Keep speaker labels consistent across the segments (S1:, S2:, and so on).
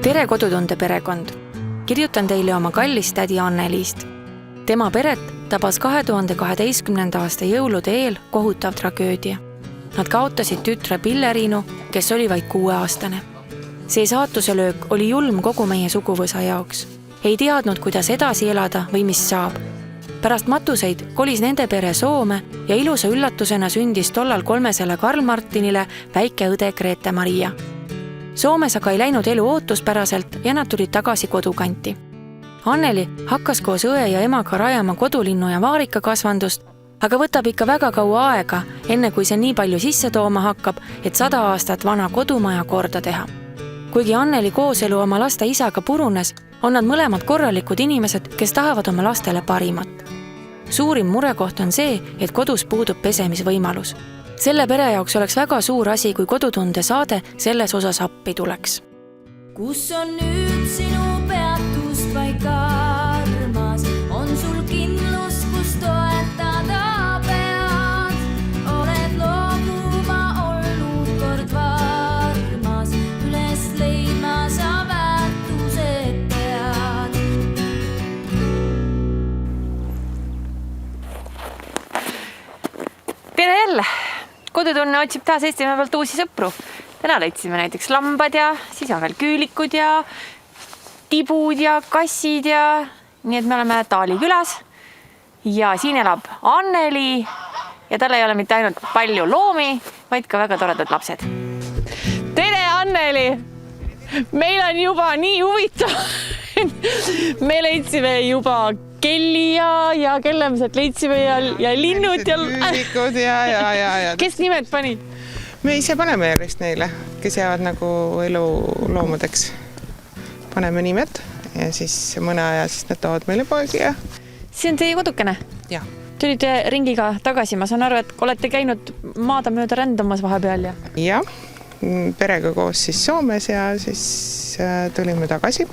S1: Tere kodutunde perekond! Kirjutan teile oma kallist tädi Anneliist. Tema peret tabas 2012. aasta jõulude eel kohutav tragöödia. Nad kaotasid tütre Pilleriinu, kes oli vaid 6-aastane. See saatuse löök oli julm kogu meie suguvõsa jaoks. Ei teadnud, kuidas edasi elada või mis saab. Pärast matuseid kolis nende pere Soome ja ilusa üllatusena sündis tollal 300 Karl Martinile väike õde Grete Maria. Soomes aga ei läinud elu ootuspäraselt ja nad tulid tagasi kodukanti. Anneli hakkas koos õe ja emaga rajama kodulinnu ja vaarikakasvandust, aga võtab ikka väga kaua aega, enne kui see nii palju sisse tooma hakkab, et 100 aastat vana kodumaja korda teha. Kuigi Anneli kooselu oma laste isaga purunes, on nad mõlemad korralikud inimesed, kes tahavad oma lastele parimat. Suurim murekoht on see, et kodus puudub pesemisvõimalus. Selle pere jaoks oleks väga suur asi, kui kodutunde saade selles osas appi tuleks.
S2: Kus on nüüd sinu peatuspaik armas? On sul kindlus, kus toetada pead? Oled loobuma olnud kord varmas, üles leidma sa väärtused pead.
S1: Tere jälle! Kodutunne otsib taas Eestimaa pealt uusi sõpru. Täna leidsime näiteks lambad ja siis on veel küülikud ja tibud ja kassid ja nii, et me oleme Taali külas ja siin elab Anneli ja tal ei ole mitte ainult palju loomi, vaid ka väga toredad lapsed. Tere, Anneli! Meil on juba nii huvitav. Me leidsime juba kelli ja kellemised leidsime ja linnud ja
S3: küülikud ja.
S1: Kes nimed panid?
S3: Me ise paneme järjest neile, kes jäävad nagu eluloomadeks. Paneme nimed ja siis mõne aja siis nad toovad meile poegi ja...
S1: See on teie kodukene?
S3: Ja.
S1: Tulite ringiga tagasi, ma saan aru, et olete käinud maada mööda rändamas vahepeal ja?
S3: Ja, perega koos siis Soomes ja siis tulime tagasi.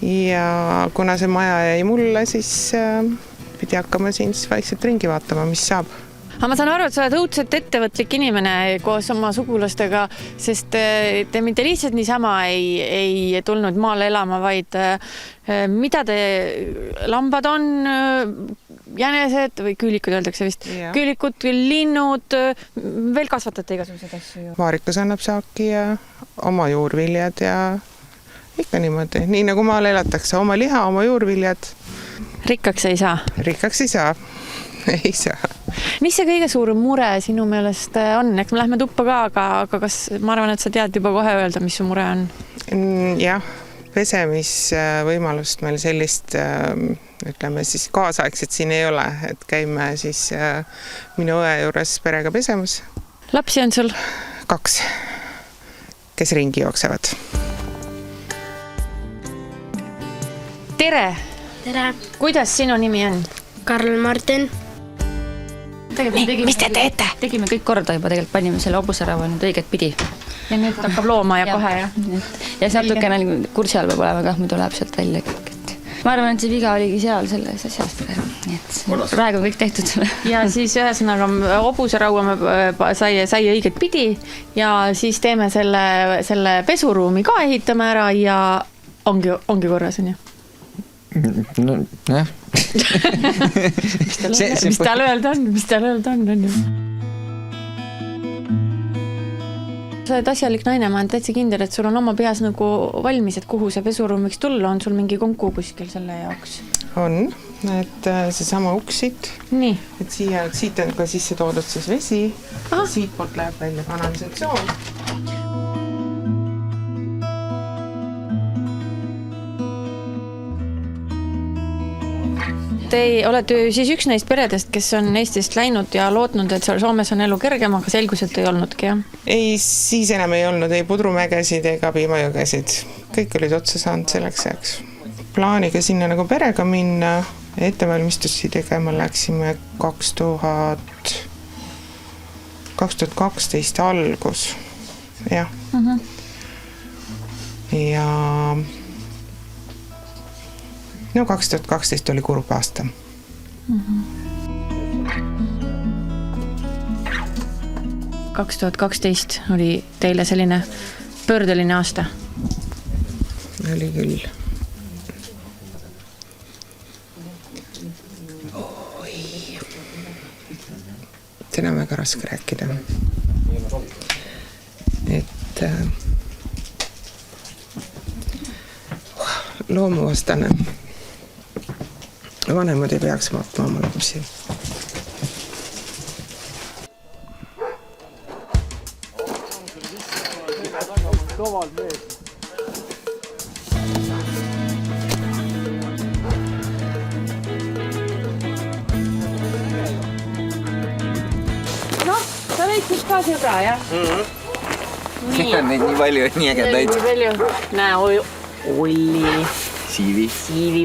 S3: Ja kuna see maja jäi mulle, siis pidi hakkama siin vaikselt ringi vaatama, mis saab.
S1: Aga ma saan aru, et sa oled õudselt ettevõtlik inimene koos oma sugulastega, sest te mitte lihtsalt niisama ei tulnud maale elama, vaid mida te lambad on, jänesed või küülikud öeldakse vist, küülikud, linnud, veel kasvatate igasugused asju?
S3: Vaarikas annab saaki ja oma juurviljad ja ikka niimoodi, nii nagu maal elatakse, oma liha, oma juurviljad.
S1: Rikkaks ei saa?
S3: Rikkaks ei saa, ei saa.
S1: Mis see kõige suurem mure sinu meelest on? Eks me lähme tuppa ka, aga kas ma arvan, et sa tead juba kohe öelda, mis su mure on?
S3: Jah, pesemisvõimalust meil sellist, ütleme siis kaasaegset siin ei ole, et käime siis minu õe juures perega pesemas.
S1: Lapsi on sul?
S3: 2, kes ringi jooksevad.
S1: Tere!
S4: Tere!
S1: Kuidas sinu nimi on?
S4: Karl Martin.
S1: Mis te teete?
S5: Tegime kõik korda juba, tegelikult panime selle hobuseraua nüüd õiget pidi.
S1: Ja nüüd hakkab looma ja kohe, jah?
S5: Ja see natukene kursi all peab olema ka, muidu läheb sealt välja kõik. Ma arvan, et see viga oligi seal selles asjas. Nii et praegu on kõik tehtud.
S1: Ja siis ühesõnaga hobuseraua sai õiget pidi ja siis teeme selle pesuruumi ka ehitame ära ja ongi korras, on ju?
S6: No, jah.
S1: Mis tal öelda on ju? Sa oled asjalik naine, ma olen täitsa kindel, et sul on oma peas nagu valmis, et kuhu see pesuruum võiks tulla, on sul mingi konku kuskil selle jaoks?
S3: On, et see sama uksid,
S1: nii.
S3: Et siit on ka sisse toodud siis vesi, siit poolt läheb välja kanalisatsioon.
S1: Te olete siis üks neist peredest, kes on Eestist läinud ja lootnud, et seal Soomes on elu kergem, aga selguselt ei olnudki, jah?
S3: Ei, siis enam ei olnud ei pudrumägesid ega piimajõgesid. Kõik olid otsa saanud selleks ajaks. Plaaniga sinna nagu perega minna, ettevalmistusi tegema läksime 2012 algus. Jah. Ja... No 2012 oli kurb aasta.
S1: 2012 oli teile selline pöördeline aasta?
S3: oli küll. Seda on väga raske rääkida. Et loomuvastane. Vanemad ei peaks vaatama oma lapsi.
S1: Sa leidsid ka sõbra, jah?
S6: Neid nii palju, nii ägedaid.
S1: Nii palju. Näe, Olli.
S6: Siivi.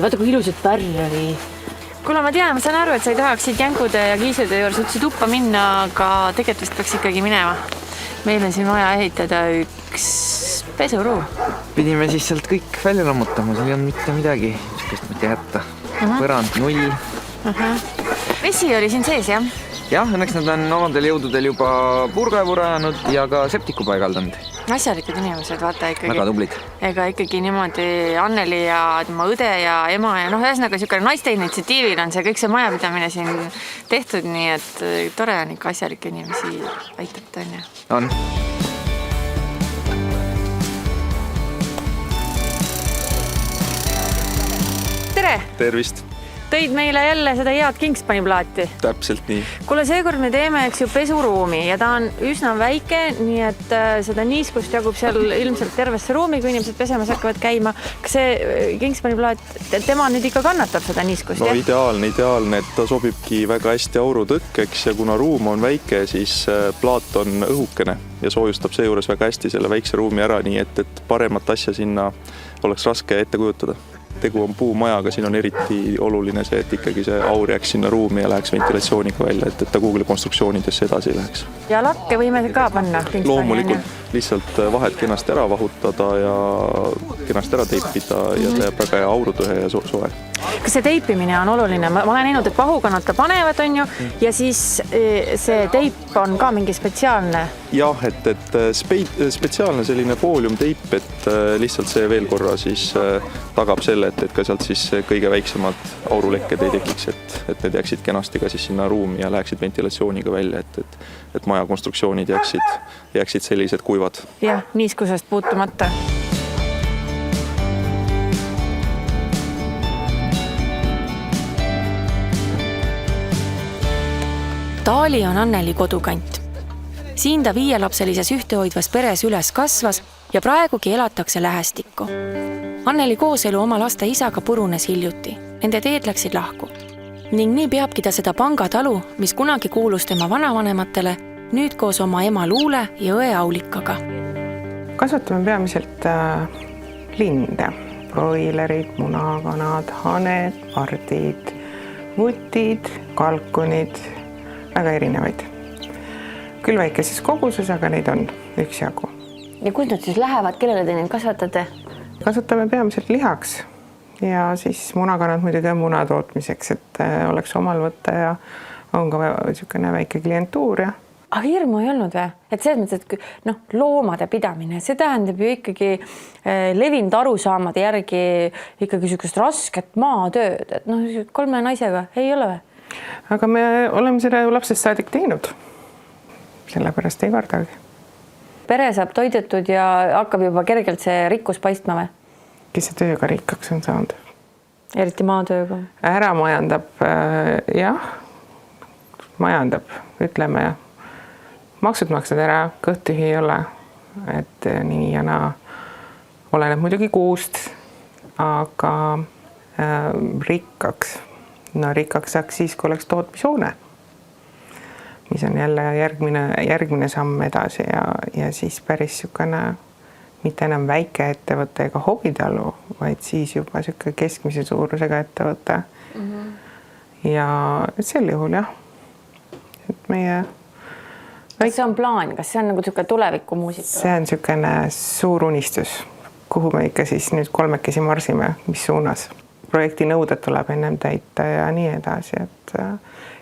S1: Vaata, kui ilusat pärr oli. Kuule, ma tean, ma saan aru, et sa ei tahaksid jänkude ja kiisude juures üldse tuppa minna, aga tegelikult peaks ikkagi minema. Meil on siin vaja ehitada üks pesuruum.
S6: Pidime siis sealt kõik välja lammutama, seal ei olnud mitte midagi. Sükest mitte jätta. Põrand 0.
S1: Vesi oli siin sees, jah?
S6: Jah, õnneks nad on omadel jõududel juba puurkaevu rajanud ja ka septiku paigaldanud.
S1: Asjalikud inimesed, vaata ikkagi.
S6: Väga tublid.
S1: Ega ikkagi niimoodi Anneli ja tema õde ja ema ja ühesõnaga niisugune naiste initsiatiivil on see kõik see majapidamine siin tehtud, nii et tore on ikka asjalikke inimesi aitab, on ju.
S6: On.
S1: Tere!
S7: Tervist!
S1: Tõid meile jälle seda head Kingspani plaati.
S7: Täpselt nii.
S1: Kuule, seekord me teeme üks ju pesuruumi ja ta on üsna väike, nii et seda niiskust jagub seal ilmselt tervesse ruumi, kui inimesed pesemas hakkavad käima. Kas see Kingspani plaat, tema nüüd ikka kannatab seda niiskust?
S7: No ideaalne, et ta sobibki väga hästi aurutõkkeks ja kuna ruum on väike, siis plaat on õhukene ja soojustab seejuures väga hästi selle väikse ruumi ära, nii et paremat asja sinna oleks raske ette kujutada. Tegu on puumajaga, siin on eriti oluline see, et ikkagi see aur jääks sinna ruumi ja läheks ventilatsiooniga välja, et ta Google konstruktsioonidesse edasi läheks.
S1: Ja lakke võime ka panna?
S7: Loomulikult, lihtsalt vahed kenasti ära vahutada ja kenasti ära teipida ja ta jääb väga hea aurutõhe ja soe.
S1: Kas see teipimine on oluline? Ma olen näinud, et vahukannad panevad, on ju, ja siis see teip on ka mingi spetsiaalne?
S7: Jah, et spetsiaalne selline fooliumteip, et lihtsalt see veel korra siis tagab selle, et ka sealt siis kõige väiksemad aurulekked ei tekiks, et need jääksid kenasti ka siis sinna ruumi ja läheksid ventilatsiooniga välja, et maja konstruktsioonid jääksid sellised kuivad.
S1: Jah, niiskusest puutumata. Taali on Anneli kodukant. Siin ta 5-lapselises ühtehoidvas peres üles kasvas ja praegugi elatakse lähestikku. Anneli kooselu oma laste isaga purunes hiljuti. Nende teed läksid lahku. Ning nii peabki ta seda pangatalu, mis kunagi kuulus tema vanavanematele, nüüd koos oma ema Luule ja õe Aulikaga.
S3: Kasutame peamiselt linde, broilerid, munakanad, haned, pardid, vutid, kalkunid, väga erinevaid. Küll väikeses koguses, aga neid on üksjagu.
S1: Ja kus nad siis lähevad, kellele te neid kasvatate?
S3: Kasutame peamiselt lihaks ja siis munakanad muidugi on muna tootmiseks, et oleks omal võtta ja on ka niisugune väike klientuur.
S1: Aga hirmu ei olnud või? Et selles mõttes, et loomade pidamine, see tähendab ju ikkagi levinud arusaamade järgi ikkagi niisugust rasket maatööd, et 3 naisega ei ole või?
S3: Aga me oleme seda ju lapsest saadik teinud. Sellepärast ei kardagi.
S1: Pere saab toidetud ja hakkab juba kergelt see rikkus paistma või?
S3: Kes see tööga rikkaks on saanud?
S1: Eriti maatööga.
S3: Ära majandab, jah, ütleme. Maksud maksad ära, kõht tühi ei ole. Et nii ja naa oleneb muidugi kuust, aga rikkaks saaks siis, kui oleks tootmishoone, mis on jälle järgmine samm edasi ja siis päris niisugune mitte enam väike ettevõte ega hobitalu, vaid siis juba niisugune keskmise suurusega ettevõte. Ja sel juhul jah, et meie...
S1: Kas see on plaan? Kas see on nagu niisugune tulevikumuusika?
S3: See on niisugune suur unistus, kuhu me ikka siis nüüd 3 marsime, mis suunas. Projekti nõuded tuleb ennem täita ja nii edasi, et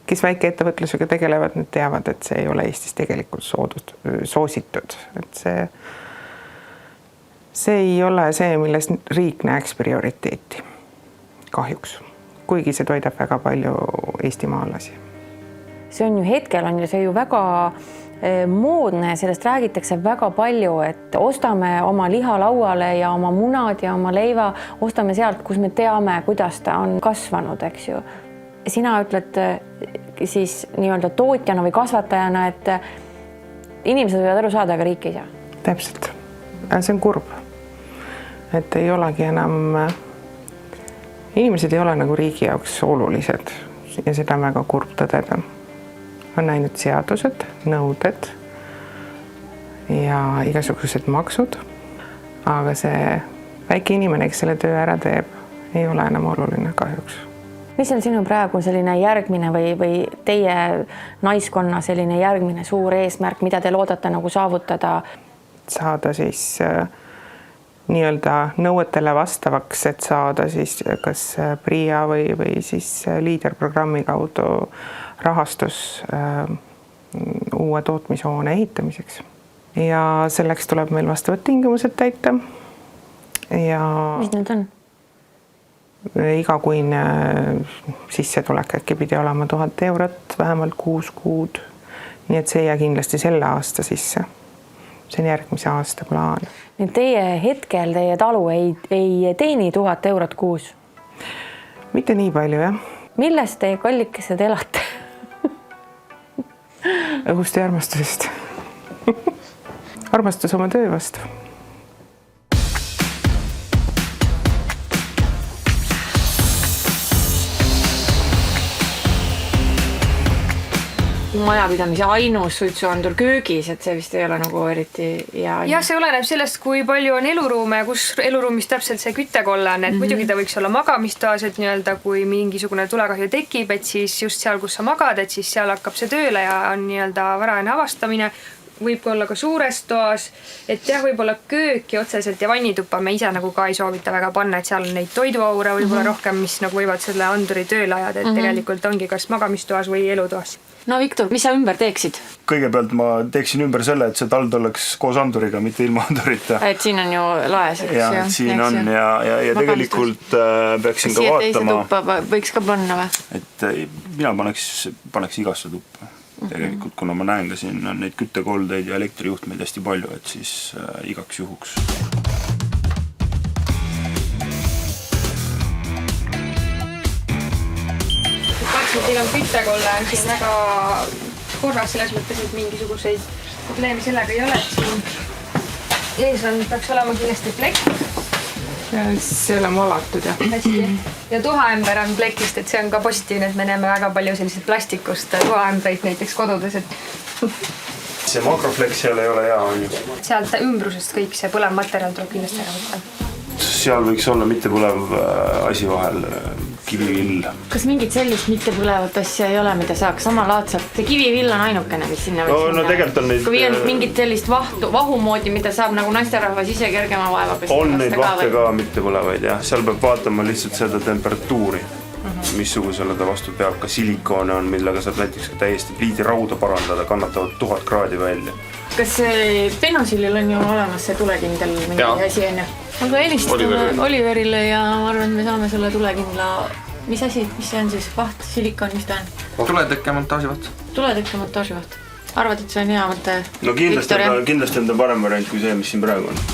S3: kes väikeettevõtlusega tegelevad, need teavad, et see ei ole Eestis tegelikult soositud, et see ei ole see, milles riik näeks prioriteeti, kahjuks. Kuigi see toidab väga palju eestimaalasi.
S1: See on ju hetkel on ju see ju väga moodne, sellest räägitakse väga palju, et ostame oma liha lauale ja oma munad ja oma leiva, ostame sealt, kus me teame, kuidas ta on kasvanud, eks ju. Sina ütled siis nii-öelda tootjana või kasvatajana, et inimesed võivad aru saada, aga riik ei saa.
S3: Täpselt. See on kurb. Et ei olegi enam, inimesed ei ole nagu riigi jaoks olulised ja seda on väga kurb tõdeda. On näinud seadused, nõuded ja igasugused maksud, aga see väike inimene, kes selle töö ära teeb, ei ole enam oluline kahjuks.
S1: Mis on sinu praegu selline järgmine või teie naiskonna selline järgmine suur eesmärk, mida te loodate nagu saavutada?
S3: Saada siis nii-öelda nõuetele vastavaks, et saada siis kas PRIA või siis liiderprogrammi kaudu rahastus uue tootmishoone ehitamiseks. Ja selleks tuleb meil vastavad tingimused täita. Ja
S1: mis need on?
S3: Igakuine sissetulek äkki pidi olema 1000 eurot, vähemalt 6 kuud. Nii et see ei jää kindlasti selle aasta sisse. See on järgmise aasta plaan.
S1: Nüüd teie hetkel, teie talu ei teeni 1000 eurot kuus?
S3: Mitte nii palju, jah.
S1: Millest teie kallikesed elate?
S3: Õhust ja armastusest. Armastus oma töö vastu.
S1: Majapidamise ainus suitsuandur köögis, et see vist ei ole nagu eriti hea.
S8: Ja see oleneb sellest, kui palju on eluruume ja kus eluruumis täpselt see küttekolle on, et muidugi ta võiks olla magamistoas, et nii-öelda kui mingisugune tulekahju tekib, et siis just seal, kus sa magad, et siis seal hakkab see tööle ja on nii-öelda varajane avastamine. Võib olla ka suures toas, et jah, võib-olla kööki otseselt ja vannituppa me ise nagu ka ei soovita väga panna, et seal on neid toiduaure võib-olla rohkem, mis nagu võivad selle anduri tööle ajada, et tegelikult ongi kas magamistoas või elutoas.
S1: No Viktor, mis sa ümber teeksid?
S9: Kõigepealt ma teeksin ümber selle, et see tald oleks koos anduriga, mitte ilma andurita.
S1: Et siin on ju laes.
S9: Ja, et siin on ja tegelikult peaksin ka vaatama.
S1: Siia teise tuppa võiks ka panna või?
S9: Et mina paneks igasse tuppa. Tegelikult, kuna ma näen ka siin on neid küttekoldeid ja elektrijuhtmeid hästi palju, et siis igaks juhuks.
S8: Teil on küttekolle on siin väga korras selles mõttes, et mingisuguseid probleemi sellega ei ole, et siin ees on, peaks olema kindlasti plekk.
S3: See oleme alatud, jah.
S8: Hästi. Ja tuhaämber on plekist, et see on ka positiivne, et me näeme väga palju sellised plastikust tuhaämbreid näiteks kodudes, et
S9: see makrofleks seal ei ole hea, on ju.
S8: Sealt ümbrusest kõik see põlev materjal tuleb kindlasti ära võtta.
S9: Seal võiks olla mittepõlev asi vahel, kivivill.
S1: Kas mingit sellist mittepõlevat asja ei ole, mida saaks samalaadselt? See kivivill on ainukene, mis sinna võiks
S9: no tegelikult on neid...
S1: Kui on mingit sellist vahumoodi, mida saab nagu naisterahvas ise kergema vaevaga.
S9: On neid vahte ka mittepõlevaid, jah. Seal peab vaatama lihtsalt seda temperatuuri, missugusele ta vastu peab. Ka silikoone on, millega saab näiteks ka täiesti pliidirauda parandada, kannatavad 1000 kraadi välja.
S1: Kas Penosillil on ju olemas see tulekindel mingi asi enne? Aga helistame Oliverile ja ma arvan, et me saame selle tulekindla... Mis asi? Mis see on siis? Vaht, silikon, mis ta on?
S6: Tuletõkke montaasivaht.
S1: Tuletõkke montaasivaht. Arvad, et see on hea mõte?
S9: No kindlasti on ta parem variant kui see, mis siin praegu on.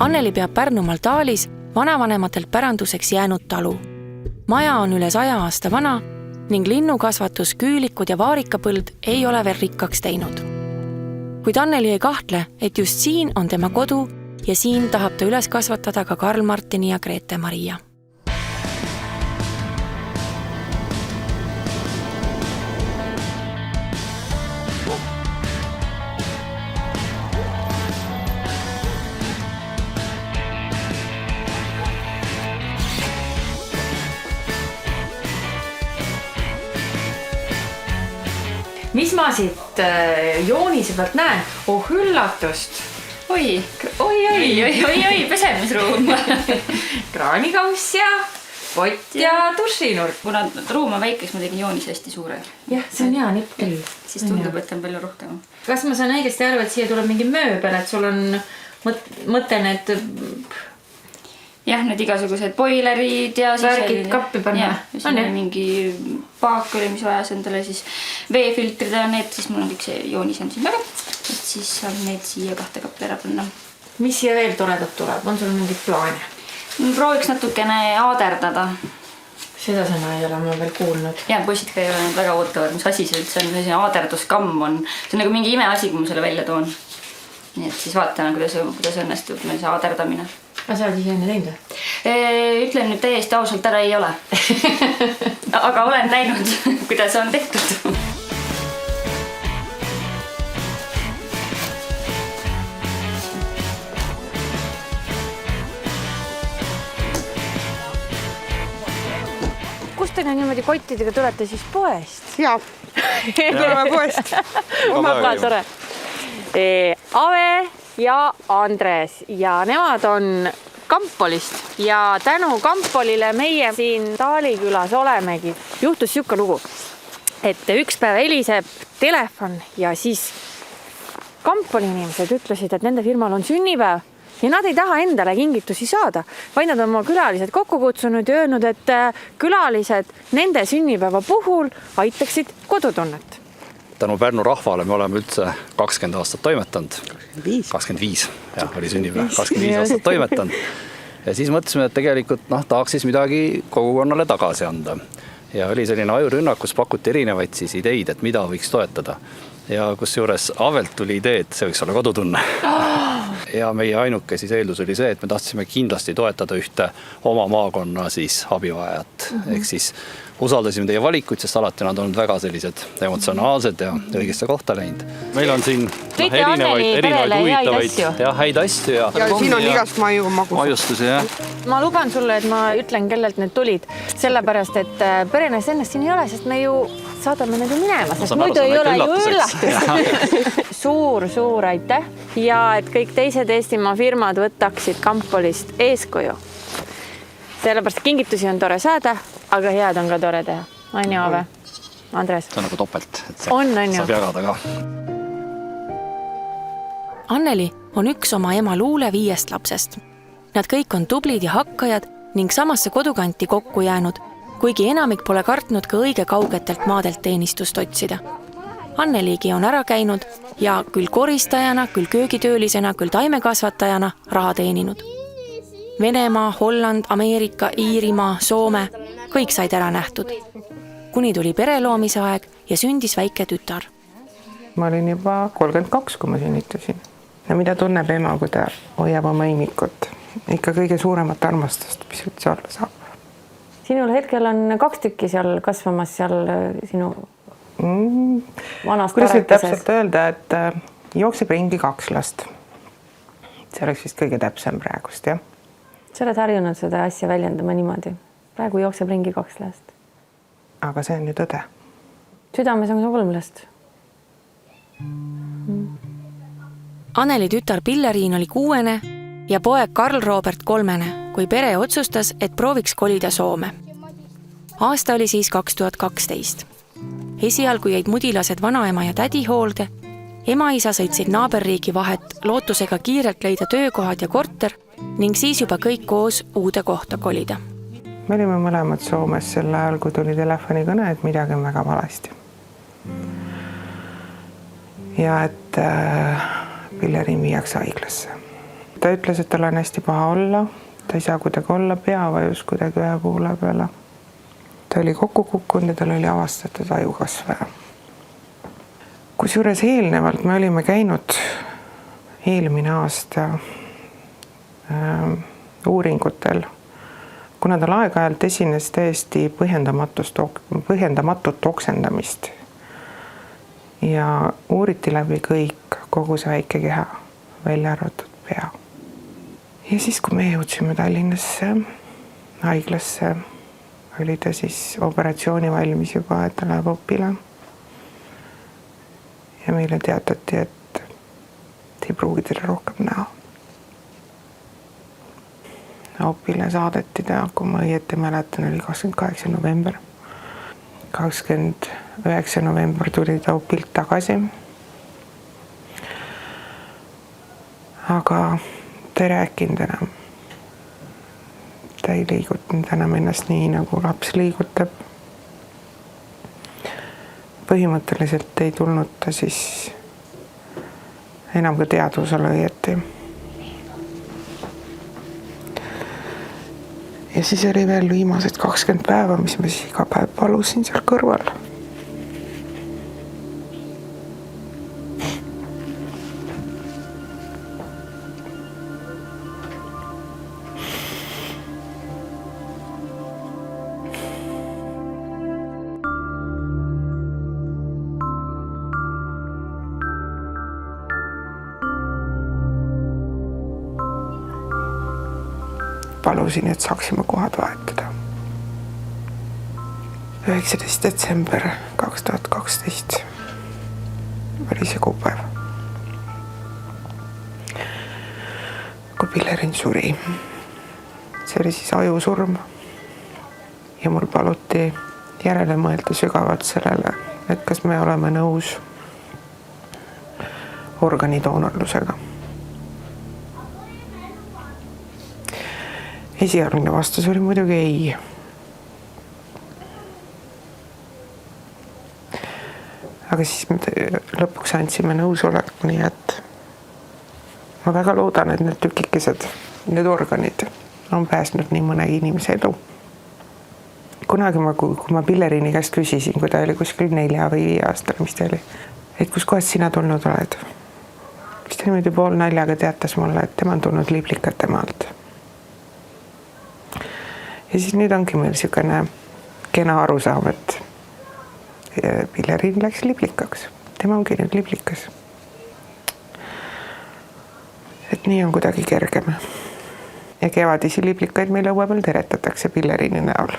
S1: Anneli peab Pärnumaal Taalis vanavanematelt päranduseks jäänud talu. Maja on üle 100 aasta vana ning linnukasvatus, küülikud ja vaarikapõld ei ole veel rikkaks teinud. Kuid Anneli ei kahtle, et just siin on tema kodu ja siin tahab ta üles kasvatada ka Karl Martini ja Grete Maria. mis ma siit joonise pealt näen? Oh, üllatust!
S5: oi, pesemisruum.
S1: Kraanikauss ja pott ja dušinurk.
S5: Kuna ruum on väikeks, ma tegin joonise hästi suure.
S1: Jah, see on hea nipp küll.
S5: Siis tundub, et on palju rohkem.
S1: Kas ma saan õigesti aru, et siia tuleb mingi mööbel, et sul on mõte need...
S5: Jah, need igasugused boilerid ja...
S1: Värgid kappi panna.
S5: Jah, siis on mingi paak oli, mis vajas endale siis veefiltrid ja need, siis mul on kõik see joonis on siin taga. Et siis saab need siia 2 kappi ära panna.
S1: Mis siia veel toredat tuleb? On sul mingid plaane?
S5: Prooviks natukene aaderdada.
S1: Seda sõna ei ole ma veel kuulnud.
S5: Ja poisid ka ei ole väga ootavad, mis asi see üldse on. See aaderduskamm on. See on nagu mingi imeasi, kui ma selle välja toon. Nii et siis vaatame, kuidas õnnestub meil see aaderdamine.
S1: Aga sa oled ise enne teinud?
S5: Ütlen nüüd täiesti ausalt ära, ei ole. Aga olen näinud, kuidas on tehtud.
S1: Kust te niimoodi kottidega tulete siis poest?
S3: Jaa, tuleme poest.
S1: Väga tore. Ave ja Andres ja nemad on Kampolist ja tänu Kampolile meie siin Taalikülas olemegi. Juhtus siuke lugu, et üks päev heliseb telefon ja siis Kampoli inimesed ütlesid, et nende firmal on sünnipäev ja nad ei taha endale kingitusi saada, vaid nad on oma külalised kokku kutsunud ja öelnud, et külalised nende sünnipäeva puhul aitaksid kodutunnet.
S10: Tänu Pärnu rahvale me oleme üldse 20 aastat toimetanud. 25, jah, oli sünnipäev, 25 aastat toimetanud. Ja siis mõtlesime, et tegelikult tahaks siis midagi kogukonnale tagasi anda. Ja oli selline ajurünnak, kus pakuti erinevaid siis ideid, et mida võiks toetada. Ja kus juures Avelt tuli idee, et see võiks olla kodutunne. Ja meie ainuke siis eeldus oli see, et me tahtsime kindlasti toetada ühte oma maakonna siis abivajat. Ehk siis usaldasime teie valikuid, sest alati nad on väga sellised emotsionaalsed ja õigesse kohta läinud. Meil on siin erinevaid huvitavaid ja häid asju. Ja
S3: siin on igast
S10: majustusi.
S1: Ma luban sulle, et ma ütlen, kellelt need tulid. Sellepärast, et perenes ennast siin ei ole, sest me ju saadame need minema, sest muidu ei ole ju üllatus. Suur aitäh ja et kõik teised Eestimaa firmad võtaksid Kampolist eeskuju. Sellepärast kingitusi on tore saada, aga head on ka tore teha. On ju, Ave? Andres?
S10: See on nagu topelt, et
S1: saab
S10: jagada ka.
S1: Anneli on üks oma ema Luule 5 lapsest. Nad kõik on tublid ja hakkajad ning samasse kodukanti kokku jäänud, kuigi enamik pole kartnud ka õige kaugetelt maadelt teenistust otsida. Anneligi on ära käinud ja küll koristajana, küll köögitöölisena, küll taimekasvatajana raha teeninud. Venemaa, Holland, Ameerika, Iirimaa, Soome, kõik said ära nähtud. Kuni tuli pereloomise aeg ja sündis väike tütar.
S3: Ma olin juba 32, kui ma sünnitasin. Ja mida tunneb ema, kui ta hoiab oma imikut? Ikka kõige suuremat armastust, mis üldse olla saab. Sinul hetkel on 2 tükki seal kasvamas seal sinu vanas tarekeses. Kuidas täpselt öelda, et jookseb ringi 2 last. See oleks vist kõige täpsem praegust, jah? Sa oled harjunud seda asja väljendama niimoodi. Praegu jookseb ringi 2 last. Aga see on ju tõde. Südames on 3 last.
S1: Anneli tütar Pilleriin oli 6 ja poeg Karl Robert 3, kui pere otsustas, et prooviks kolida Soome. Aasta oli siis 2012. Esialgu jäid mudilased vanaema ja tädi hoolde. Ema-isa sõitsid naaberriigi vahet lootusega kiirelt leida töökohad ja korter ning siis juba kõik koos uude kohta kolida.
S3: Me olime mõlemad Soomes sel ajal, kui tuli telefonikõne, et midagi on väga valasti. Ja et Pilleriin viiakse haiglasse. Ta ütles, et tal on hästi paha olla. Ta ei saa kuidagi olla, pea vajus kuidagi ühe poole peale. Ta oli kokku kukkunud ja tal oli avastatud ajukasvaja. Kusjuures eelnevalt me olime käinud eelmine aasta uuringutel, kuna tal aeg-ajalt esines täiesti põhjendamatut oksendamist. Ja uuriti läbi kõik, kogu see väike keha, välja arvatud pea. Ja siis, kui me jõudsime Tallinnasse, haiglasse, oli ta siis operatsiooni valmis juba, et ta läheb opile. ja meile teatati, et ei pruugi teda rohkem näha. Opile saadeti ta, kui ma õieti mäletan, oli 28. november. 29. november tuli ta Opilt tagasi. Aga ta ei rääkinud enam. Ta ei liigutanud enam ennast nii, nagu laps liigutab. Põhimõtteliselt ei tulnud ta siis enam ka teadvusele õieti. Ja siis oli veel viimased 20 päeva, mis ma siis iga päev palusin seal kõrval. Palusin, et saaksime kohad vahetada. 19. detsember 2012 oli see kuupäev, kui Pillerin suri. See oli siis ajusurm ja mul paluti järele mõelda sügavalt sellele, et kas me oleme nõus organidoonorlusega. Esialgne vastus oli muidugi ei. Aga siis me lõpuks andsime nõusoleku, nii et ma väga loodan, et need tükikesed, need organid on pääsnud nii mõnegi inimese elu. Kunagi kui ma Pillerini käest küsisin, kui ta oli kuskil 4 või 5 aastal, mis ta oli, et kus kohast sina tulnud oled? Siis ta niimoodi pool naljaga teatas mulle, et tema on tulnud Liblikate maalt. Ja siis nüüd ongi meil niisugune kena arusaam, et Pillerin läks Liblikaks. Tema ongi nüüd Liblikas. Et nii on kuidagi kergem. Ja kevadisi Liblikaid meil õue peal teretatakse Pillerini näol.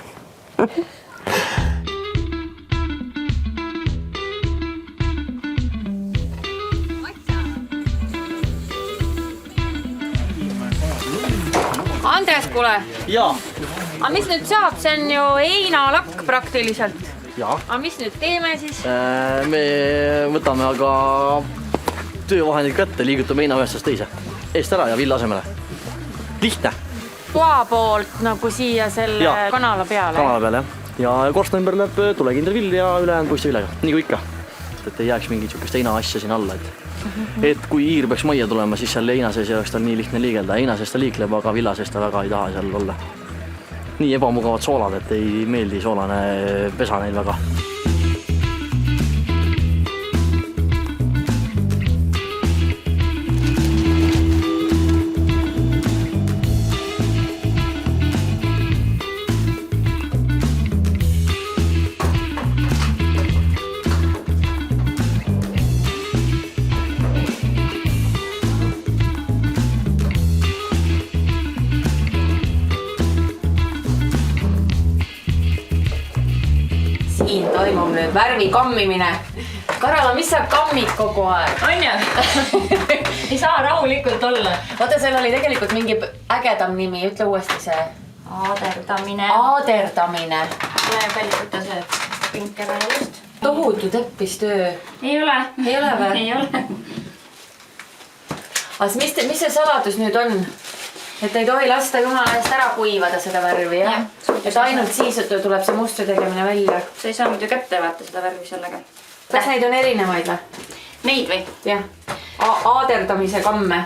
S1: Andres, kuule.
S11: Jaa.
S1: Aga mis nüüd saab? See on ju heinalakk praktiliselt.
S11: Jaa.
S1: Aga mis nüüd teeme siis?
S11: Me võtame aga töövahendid kätte, liigutame heina ühestast teise. Eest ära ja villa asemele. Lihtne.
S1: Poa poolt nagu siia selle kanala peale.
S11: Kanala peale, jah. Ja korstna ümber läheb tulekindel vill ja ülejäänud puiste villega. Nii kui ikka. Et ei jääks mingit sükest heina asja siin alla. Et kui hiir peaks majja tulema, siis seal heina sees ei oleks tal nii lihtne liigelda. Heina sees ta liikleb, aga villa sees ta väga ei taha seal olla. Nii ebamugavad soolad, et ei meeldi soolane pesa neil väga.
S1: Siin toimub nüüd värvi kammimine. Karala, mis sa kammid kogu aeg?
S5: On ju? Ei saa rahulikult olla.
S1: Vaata, seal oli tegelikult mingi ägedam nimi, ütle uuesti see.
S5: Aaderdamine.
S1: Aaderdamine.
S5: Läheb välja võtta see pinkere just.
S1: Tohutu teppistöö.
S5: Ei ole.
S1: Ei ole või?
S5: Ei ole.
S1: Aga mis see saladus nüüd on? Et ei tohi lasta jumala eest ära kuivada seda värvi, jah? Et ainult siis tuleb see mustri tegemine välja.
S5: Sa ei saa muidu kätte vaata seda värvi sellega.
S1: Kas neid on erinevaid või?
S5: Neid või?
S1: Jah. Aaderdamise kamme.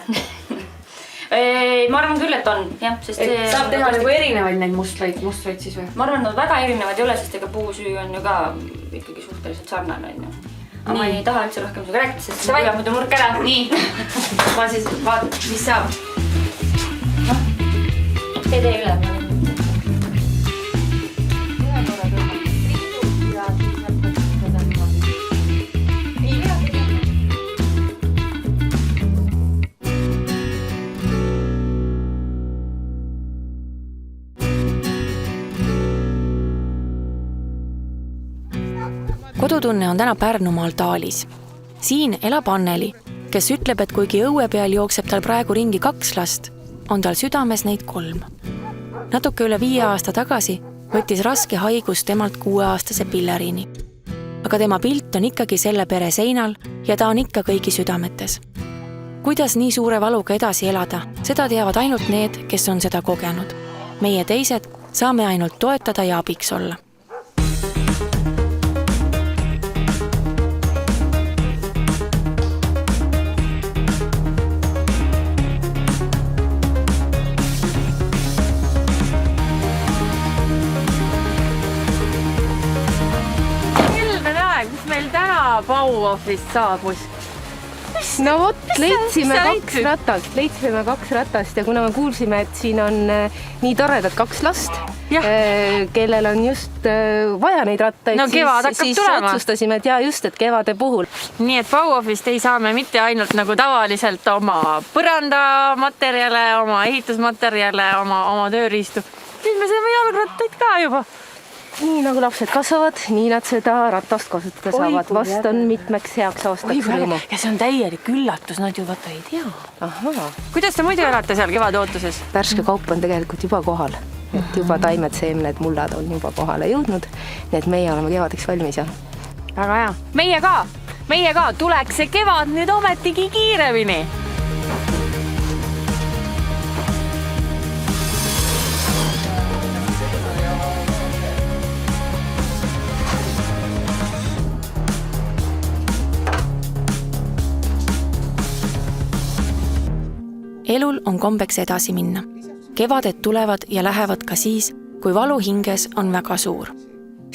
S5: Ma arvan küll, et on. Jah, sest
S1: et saab teha nagu erinevaid neid mustreid siis või?
S5: Ma arvan, et nad väga erinevad ei ole, sest ega puusüü on ju ka ikkagi suhteliselt sarnane. Aga ma ei taha üldse rohkem suga rääkida, sest see tuleb muidu nurk ära. Nii.
S1: Ma siis vaatan, mis saab.
S5: Tee üle.
S1: Kodutunne on täna Pärnumaal Taalis. siin elab Anneli, kes ütleb, et kuigi õue peal jookseb tal praegu ringi 2 last, on tal südames neid 3. Natuke üle 5 aasta tagasi võttis raske haigus temalt 6-aastase Pilleriini. Aga tema pilt on ikkagi selle pere seinal ja ta on ikka kõigi südametes. Kuidas nii suure valuga edasi elada, seda teavad ainult need, kes on seda kogenud. Meie teised saame ainult toetada ja abiks olla.
S12: Mis meil täna Bauhofist saabus?
S13: No vot, leidsime 2 ratast ja kuna me kuulsime, et siin on nii toredad 2 last, kellel on just vaja neid rattaid, siis otsustasime, et et kevade puhul.
S12: Nii et Bauhofist ei saa me mitte ainult nagu tavaliselt oma põrandamaterjale, oma ehitusmaterjale, oma tööriistu. Nüüd me saame jalgrattaid ka juba.
S13: Nii nagu lapsed kasvavad, nii nad seda ratast kasutada saavad. Vast on mitmeks heaks aastaks rõõmu.
S12: Ja see on täielik üllatus, nad ju vaata ei tea.
S13: Aha.
S12: Kuidas te muidu elate seal kevadootuses?
S13: Värske kaup on tegelikult juba kohal. Et juba taimed, seemned, mullad on juba kohale jõudnud. Nii et meie oleme kevadeks valmis.
S12: Väga hea. Meie ka. Tuleks see kevad nüüd ometigi kiiremini.
S1: Elul on kombeks edasi minna. Kevaded tulevad ja lähevad ka siis, kui valu hinges on väga suur.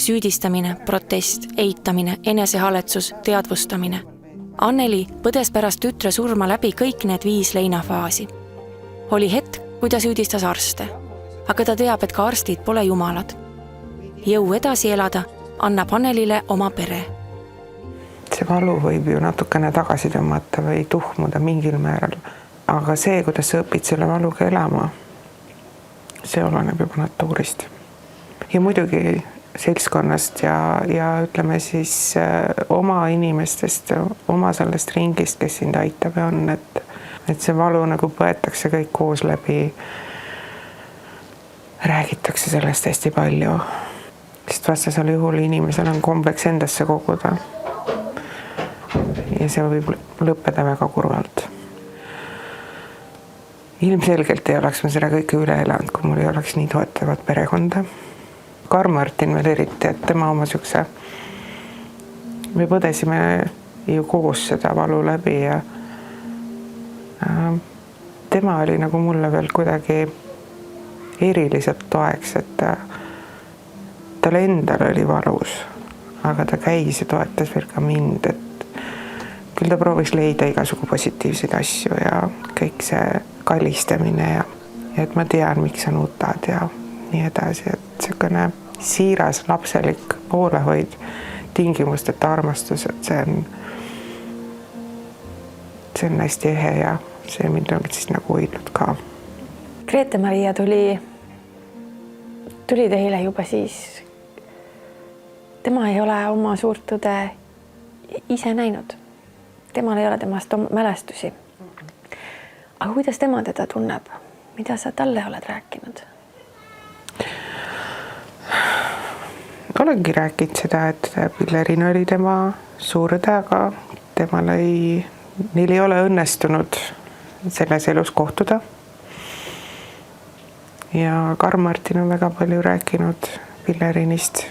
S1: Süüdistamine, protest, eitamine, enesehaletsus, teadvustamine. Anneli põdes pärast tütre surma läbi kõik need 5 leinafaasi. Oli hetk, kui ta süüdistas arste. Aga ta teab, et ka arstid pole jumalad. Jõu edasi elada annab Annelile oma pere.
S3: See valu võib ju natukene tagasi tõmmata või tuhmuda mingil määral. Aga see, kuidas sa õpid selle valuga elama, see oleneb juba natuurist. Ja muidugi seltskonnast ja ütleme siis oma inimestest, oma sellest ringist, kes sind aitab ja on, et see valu nagu põetakse kõik koos läbi. Räägitakse sellest hästi palju, sest vastasel juhul inimesel on kombeks endasse koguda. Ja see võib lõppeda väga kurvalt. Ilmselgelt ei oleks ma seda kõike üle elanud, kui mul ei oleks nii toetavat perekonda. Karl-Martin veel eriti, et tema oma sükse. Me põdesime ju koos seda valu läbi ja tema oli nagu mulle veel kuidagi eriliselt toeks, et tal endal oli valus, aga ta käis ja toetas veel ka mind, et küll ta proovis leida igasugu positiivseid asju ja kõik see kallistamine ja et ma tean, miks sa nutad ja nii edasi, et selline siiras lapselik poolehoid tingimusteta armastus, et see on hästi ehe ja see mind on siis nagu hoidnud ka.
S14: Grete-Maria tuli teile juba siis. Tema ei ole oma suurt õde ise näinud. Temal ei ole temast mälestusi. Aga kuidas tema teda tunneb? Mida sa talle oled rääkinud?
S3: Olengi rääkinud seda, et Pillerin oli tema suurõde, aga neil ei ole õnnestunud selles elus kohtuda. Ja Karl-Martin on väga palju rääkinud Pillerinist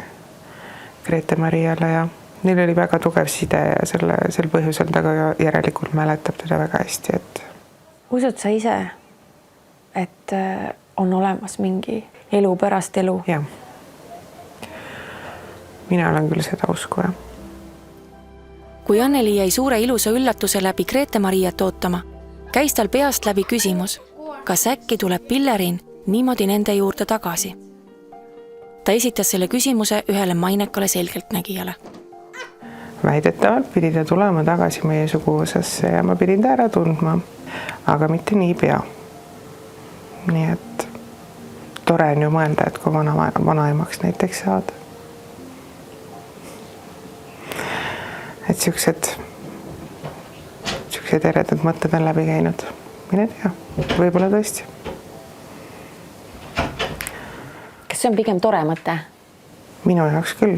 S3: Grete-Mariale ja neil oli väga tugev side ja sel põhjusel ta ka järelikult mäletab teda väga hästi, et
S14: usud sa ise, et on olemas mingi elu pärast elu?
S3: Jah. Mina olen küll seda usku, jah.
S1: Kui Anneli jäi suure ilusa üllatuse läbi Grete-Mariat ootama, käis tal peast läbi küsimus, kas äkki tuleb Pillerin niimoodi nende juurde tagasi. Ta esitas selle küsimuse ühele mainekale selgeltnägijale.
S3: Väidetavalt pidi ta tulema tagasi meie suguvõsasse ja ma pidin ta ära tundma, aga mitte nii pea. Nii et tore on ju mõelda, et kui vanaemaks näiteks saada. Et siuksed niisugused eredad mõtted on läbi käinud. Mine tea, võib-olla tõesti.
S1: Kas see on pigem tore mõte?
S3: Minu jaoks küll.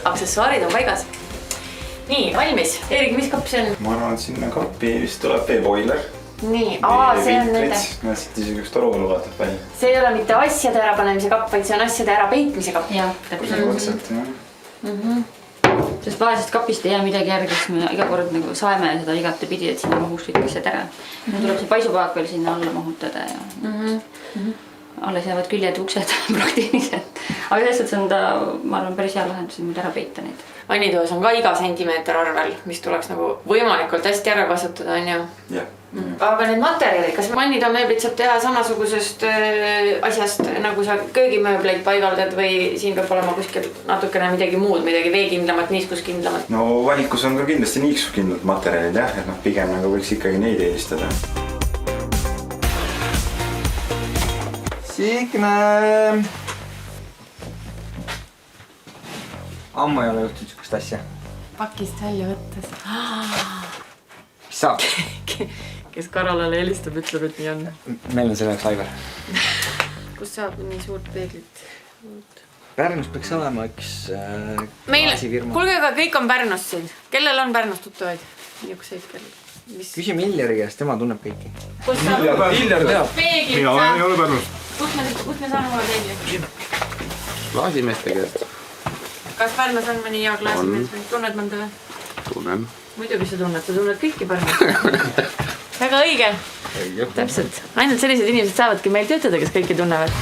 S12: Aksessuaarid on paigas. Nii, valmis. Eerik, mis kapp see on?
S6: Ma arvan, et sinna kappi vist tuleb veeboiler.
S12: Nii, see on nende.
S6: Näed siit isegi üks toruvalu vaatab välja.
S12: See ei ole mitte asjade ärapanemise kapp, vaid see on asjade ärapeitmise kapp.
S5: Jah,
S6: täpselt, jah.
S5: Sest vaesest kapist ei jää midagi järgi, siis me iga kord nagu saeme seda igate pidi, et sinna mahuks kõik asjad ära. Tuleb see paisupaak veel sinna alla mahutada ja alles jäävad küljed uksed praktiliselt. Aga selles suhtes on ta, ma arvan, päris hea lahendus, et ära peita neid.
S12: Vannitoas on ka iga sentimeeter arvel, mis tuleks nagu võimalikult hästi ära kasutada, on ju?
S6: Jah.
S12: Aga need materjalid, kas vannitoameeblit saab teha samasugusest asjast, nagu sa köögimööbleid paigaldad või siin peab olema kuskil natukene midagi muud, midagi veekindlamat, niiskuskindlamat?
S6: No valikus on ka kindlasti niiskuskindlad materjalid, jah, et pigem nagu võiks ikkagi neid eelistada. Signe! Ammu ei ole juhtud niisugust asja.
S12: Pakist välja võttes.
S6: Mis saab?
S12: Kes Karolale helistab, ütleb, et nii on.
S6: Meil on selleks Aivar.
S12: Kus saab nii suurt peeglit?
S6: Pärnus peaks olema üks klaasifirma.
S12: Kuulge, aga kõik on Pärnus siin. Kellel on Pärnus tuttavaid? Niisuguseid kellel?
S6: Küsi Milleri käest, tema tunneb kõiki.
S12: Kus saab?
S6: Miller teab.
S12: Peeglit
S6: Mina
S12: saab?
S6: ei ole Pärnus.
S12: Kus me saame olla peeglit?
S15: Klaasimeeste käest.
S12: Kas Pärnus on mõni hea klaasimees või tunned mõnda või?
S15: Tunnen.
S12: Muidugi sa tunned kõiki Pärnus. Väga õige. Täpselt. Ainult sellised inimesed saavadki meil töötada, kes kõiki tunnevad.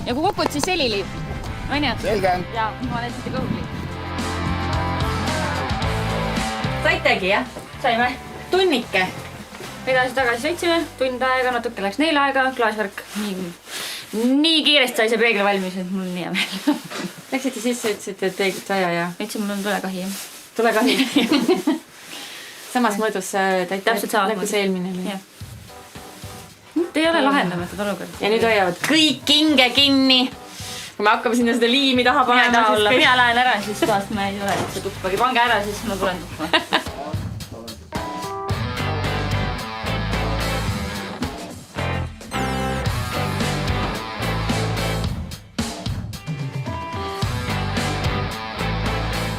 S5: Ja kui kokkud, siis seliliip. On ju?
S6: Selge.
S5: Ja, ma olen siit kõhugli.
S12: Saitegi, jah?
S5: Saime.
S12: Tunnike.
S5: Edasi-tagasi sõitsime, tund aega, natuke läks neil aega, klaasvärk. Nii kiiresti sai see peegli valmis, et mul nii hea meel.
S12: Läksite sisse, ütlesite, et peeglit vaja ja...
S5: Ütlesin, mul on tulekahi.
S12: Tulekahi. Samas mõõdus
S5: täpselt samas
S12: nagu see eelmine.
S5: Te ei ole lahendamatud olukord.
S12: Ja nüüd hoiavad kõik hinge kinni. Kui me hakkame sinna seda liimi taha panema, siis kõik...
S5: Mina lähen ära, siis toast me ei ole üldse tuppagi. Pange ära, siis ma tulen tuppa.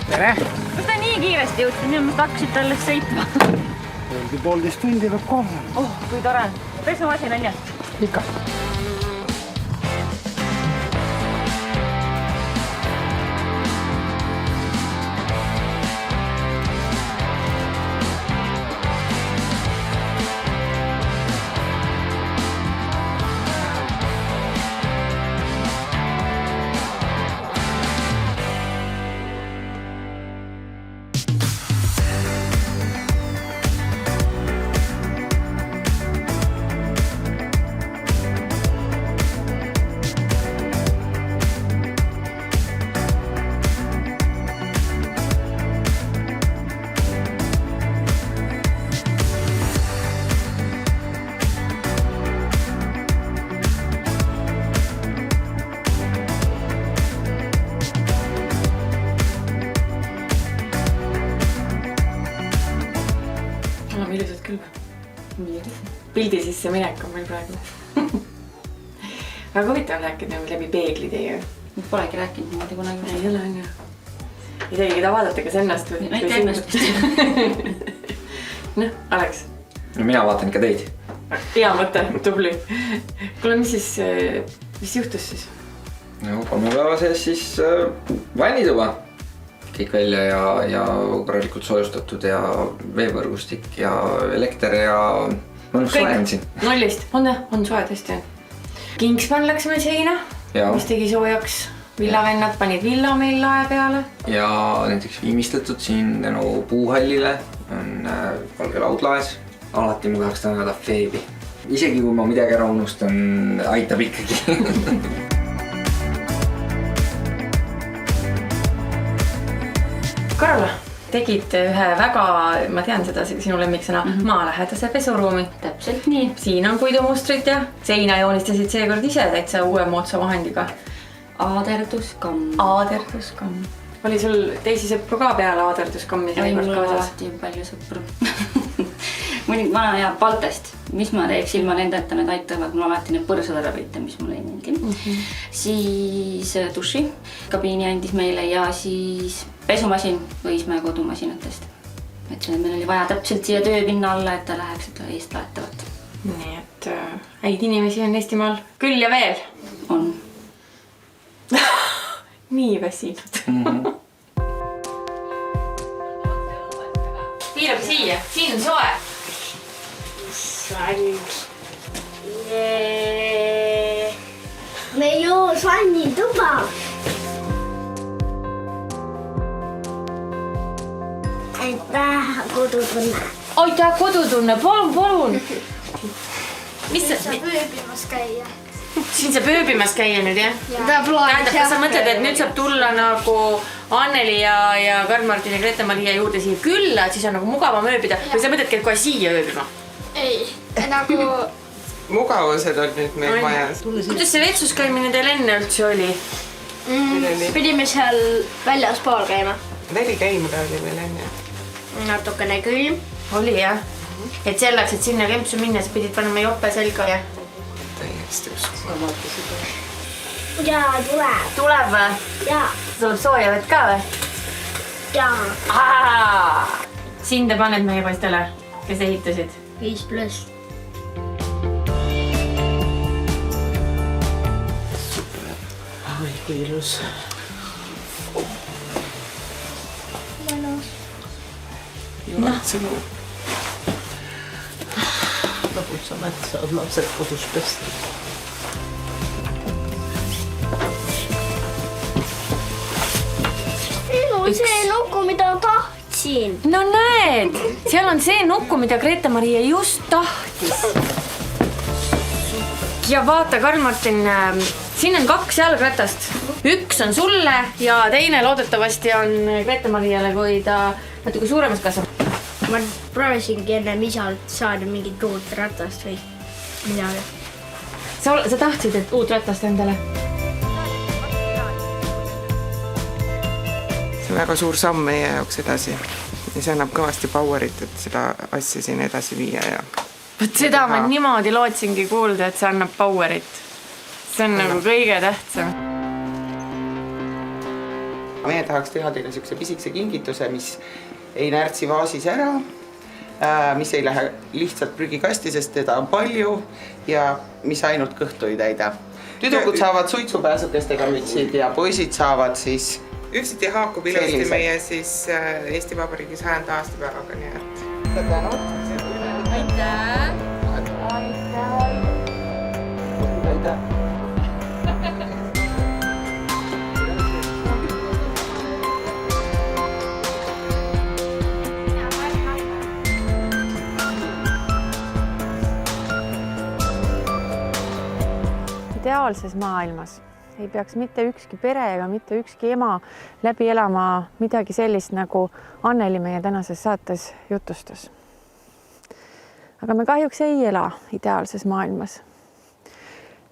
S6: Tere!
S5: Kas te nii kiiresti jõudsite? Minu mõttes hakkasite alles sõitma.
S6: 1,5 tundi peab kohal.
S5: Oh, kui tore. Pesumasin on jah?
S6: Ikka.
S12: Ilusad küll. Pildi sisse minek on meil praegu. Väga huvitav rääkida läbi peegli teie.
S5: Polegi rääkinud niimoodi kunagi.
S12: Ei ole, on ju. Ei tegigi ta vaadata, kas ennast või...
S5: Näite ennast.
S12: Noh, Alex.
S6: No mina vaatan ikka teid.
S12: Hea mõte, tubli. Kuule, mis juhtus siis?
S6: No, kolmapäeva sees siis vannituba. Kõik välja ja korralikult soojustatud ja veevõrgustik ja elekter ja mõnus soe on siin.
S12: Nullist. On soe tõesti. Kingspan läks meil seina, mis tegi soojaks. Villavennad panid villa meil lae peale.
S6: Ja näiteks viimistletud siin tänu puuhallile on valge laudlaes. Alati ma tahaks tänada Feebi. isegi kui ma midagi ära unustan, aitab ikkagi.
S1: Karla, tegid ühe väga, ma tean seda sinu lemmiksõna, maalähedase pesuruumi.
S5: Täpselt nii.
S1: Siin on puidumustrid ja seina joonistasid seekord ise täitsa uue moodsa vahendiga.
S5: Aaderduskamm.
S1: Aaderduskamm. Oli sul teisi sõpru ka peale aaderduskammi seekord kaasas?
S5: Alati palju sõpru. Mõni vana hea Baltest, mis ma teeks ilma nendeta, need aitavad mul alati need põrsad ära võita, mis mulle ei meeldi. Siis duši kabiini andis meile ja siis pesumasin Õismäe kodumasinatest. Et meil oli vaja täpselt siia tööpinna alla, et ta läheks seda eest laetavat.
S1: Nii et häid inimesi on Eestimaal küll ja veel.
S5: On.
S1: Nii väsinud. Piirab siia, siin on soe.
S4: Meil on sannituba. Aitäh kodutunne.
S1: Aitäh kodutunne, palun. Mis sa
S4: pööbimas käia?
S1: Siin saab ööbimas käia nüüd, jah? Tähendab, kas sa mõtled, et nüüd saab tulla nagu Anneli ja Karl-Martin ja Grete-Maria juurde siia külla, et siis on nagu mugavam ööbida? Või sa mõtledki, et kohe siia ööbima?
S4: Ei, nagu...
S3: Mugavused on nüüd meil majas.
S1: Kuidas see vetsus käimine teil enne üldse oli?
S4: Pidime seal väljaspool käima.
S3: Välikäimine oli meil enne.
S4: Natukene külm.
S1: Oli, jah? Et selleks, et sinna kempsu minna, sa pidid panema jope selga, jah?
S3: Täiesti usku.
S4: Jaa, tuleb.
S1: Tuleb või?
S4: Jaa.
S1: Tuleb sooja vett ka või?
S4: Jaa.
S1: Siin te paned meie poistele, kes ehitasid?
S4: 5+.
S3: Ai, kui ilus.
S4: Mõnus.
S3: Jumat sõnu.
S16: Lõpuks ometi saavad lapsed kodus pesta.
S4: Siin on see nukku, mida tahtsin.
S1: No näed, seal on see nukku, mida Grete-Maria just tahtis. Ja vaata, Karl-Martin, siin on 2 jalgratast. Üks on sulle ja teine loodetavasti on Grete-Mariale, kui ta natuke suuremaks kasvab.
S4: Ma proovisingi enne isalt saada mingit uut ratast või midagi.
S1: Sa tahtsid, et uut ratast endale?
S3: See on väga suur samm meie jaoks edasi. Ja see annab kõvasti powerit, et seda asja siin edasi viia ja...
S1: Võt seda ma niimoodi lootsingi kuulda, et see annab powerit. See on nagu kõige tähtsam.
S3: Meie tahaks teha teile sellise pisikese kingituse, mis ei närtsi vaasis ära, mis ei lähe lihtsalt prügikasti, sest teda on palju ja mis ainult kõhtu ei täida. Tüdrukud saavad suitsupääsukestega mütsid ja poisid saavad siis... Üksiti haakub ilusti meie siis Eesti Vabariigi 100. aastapäevaga, nii et...
S1: Aitäh!
S3: Aitäh!
S14: Ideaalses maailmas ei peaks mitte ükski pere ega mitte ükski ema läbi elama midagi sellist, nagu Anneli meie tänases saates jutustas. Aga me kahjuks ei ela ideaalses maailmas.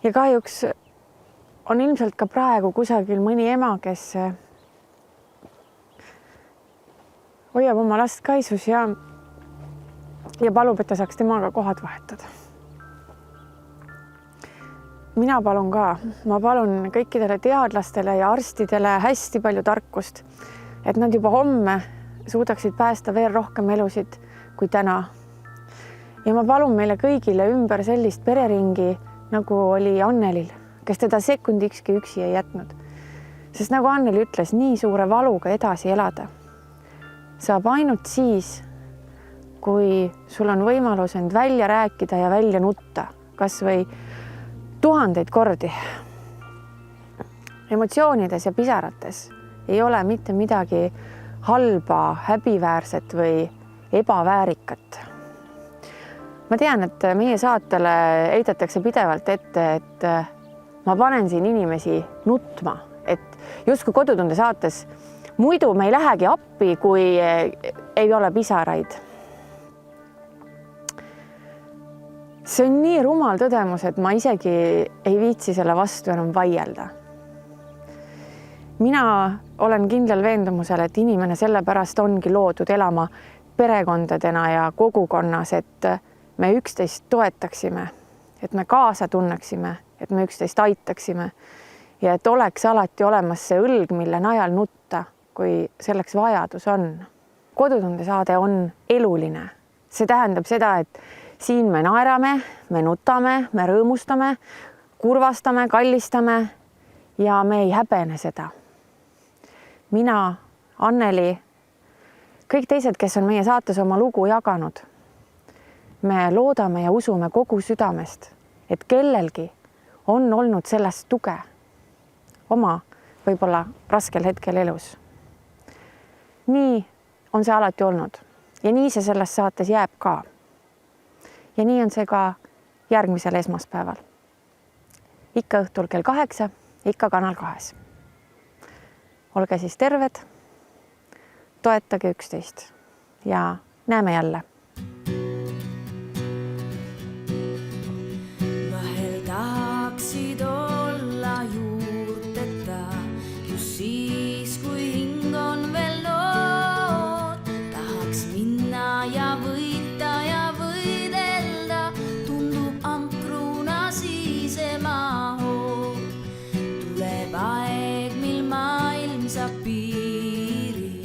S14: Ja kahjuks on ilmselt ka praegu kusagil mõni ema, kes hoiab oma last kaisus ja palub, et ta saaks temaga kohad vahetada. Mina palun ka. Ma palun kõikidele teadlastele ja arstidele hästi palju tarkust, et nad juba homme suudaksid päästa veel rohkem elusid kui täna. Ja ma palun meile kõigile ümber sellist pereringi, nagu oli Annelil, kes teda sekundikski üksi ei jätnud. Sest nagu Anneli ütles, nii suure valuga edasi elada saab ainult siis, kui sul on võimalus end välja rääkida ja välja nutta, kas või 1000 kordi. Emotsioonides ja pisarates ei ole mitte midagi halba, häbiväärset või ebaväärikat. ma tean, et meie saatele heidetakse pidevalt ette, et ma panen siin inimesi nutma, et justkui Kodutunde saates muidu me ei lähegi appi, kui ei ole pisaraid. See on nii rumal tõdemus, et ma isegi ei viitsi selle vastu enam vaielda. Mina olen kindlal veendumusel, et inimene sellepärast ongi loodud elama perekondadena ja kogukonnas, et me üksteist toetaksime, et me kaasa tunneksime, et me üksteist aitaksime ja et oleks alati olemas see õlg, mille najal nutta, kui selleks vajadus on. Kodutunde saade on eluline. See tähendab seda, et siin me naerame, me nutame, me rõõmustame, kurvastame, kallistame ja me ei häbene seda. Mina, Anneli, kõik teised, kes on meie saates oma lugu jaganud, me loodame ja usume kogu südamest, et kellelgi on olnud sellest tuge oma võib-olla raskel hetkel elus. Nii on see alati olnud ja nii see selles saates jääb ka. Ja nii on see ka järgmisel esmaspäeval. Ikka õhtul kell 8, ikka Kanal 2. Olge siis terved, toetage üksteist ja näeme jälle.
S2: Vahel tahaksid olla juurteta, just siis, kui hing on veel noor. Tahaks minna ja võita ja võidelda, tundub ankruna siisema hoog. Tuleb aeg, mil maailm saab piirid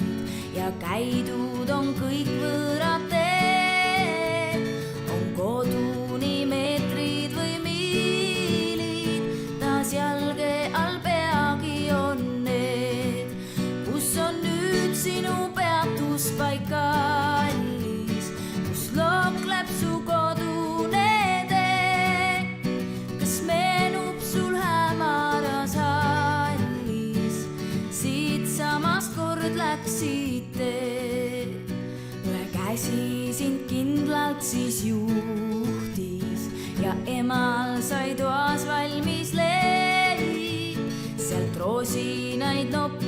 S2: ja käidud on kõik võõrad teed. On koduni meetrid või miilid, taas jalge all peagi on need. Kus on nüüd sinu peatuspaik kallis, kus lookleb su kodune tee? Kas meenub sul hämaras hallis, siit samast kord läksid tee? Ühe käsi sind kindlalt siis juhtis ja emal sai toas valmis leib. Sealt roosinaid noppi